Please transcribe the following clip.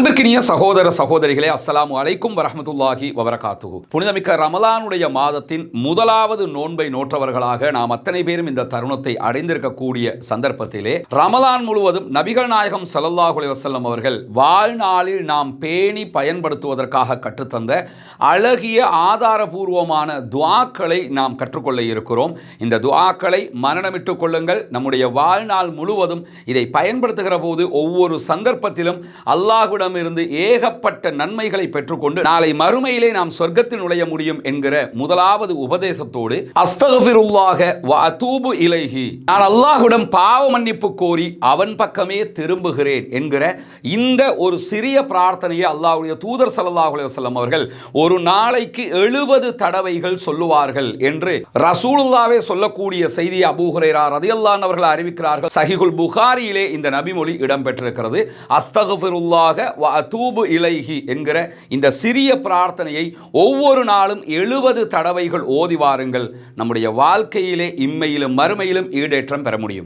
அன்பிற்கினிய சகோதர சகோதரிகளே, அஸ்ஸலாமு அலைக்கும் வரஹ்மத்துல்லாஹி வபரகாத்துஹு. புனிதமிக்க ரமலானுடைய மாதத்தின் முதலாவது நோன்பை நோற்றவர்களாக நாம் அத்தனை பேரும் இந்த தருணத்தை அடைந்திருக்கக்கூடிய சந்தர்ப்பத்திலே, ரமலான் முழுவதும் நபிகள் நாயகம் ஸல்லல்லாஹு அலைஹி வஸல்லம் அவர்கள் வாழ்நாளில் நாம் பேணி பயன்படுத்துவதற்காக கற்றுத்தந்த அழகிய ஆதாரபூர்வமான துஆக்களை நாம் கற்றுக்கொள்ள இருக்கிறோம். இந்த துஆக்களை மனனமிட்டுக் கொள்ளுங்கள். நம்முடைய வாழ்நாள் முழுவதும் இதை பயன்படுத்துகிற போது ஒவ்வொரு சந்தர்ப்பத்திலும் அல்லாஹ்விடமிருந்து ஏகப்பட்ட நன்மைகளை பெற்றுக்கொண்டு நாளை மறுமையிலே நாம் சொர்க்கத்தில் நுழைய முடியும் என்கிற முதலாவது உபதேசத்தோடு, அஸ்தக்ஃபிருல்லாஹ வ அதூபு இலைஹி, நான் அல்லாஹ்விடம் பாவ மன்னிப்பு கோரி அவன் பக்கமே திரும்புகிறேன் என்கிற இந்த ஒரு சிறிய பிரார்த்தனையை அல்லாஹ்வுடைய தூதர் ஸல்லல்லாஹு அலைஹி வஸல்லம் அவர்கள் ஒரு நாளைக்கு 70 தடவைகள் சொல்லுவார்கள் என்று ரசூலுல்லாஹ்வே சொல்லக்கூடிய செய்தியை அபூ ஹுரைரா ரலியல்லாஹு அன்ஹு அவர்கள் அறிவிக்கிறார்கள். சஹீஹுல் புகாரியிலே இந்த நபிமொழி இடம்பெற்றிருக்கிறது. அஸ்தக்ஃபிருல்லாஹ வ அதூபு இலைஹி என்கிற இந்த சிறிய பிரார்த்தனையை ஒவ்வொரு நாளும் 70 தடவைகள் ஓதி வாருங்கள். நம்முடைய வாழ்க்கையிலே இம்மையிலும் மறுமையிலும் ஈடேற்றம் பெற முடியும்.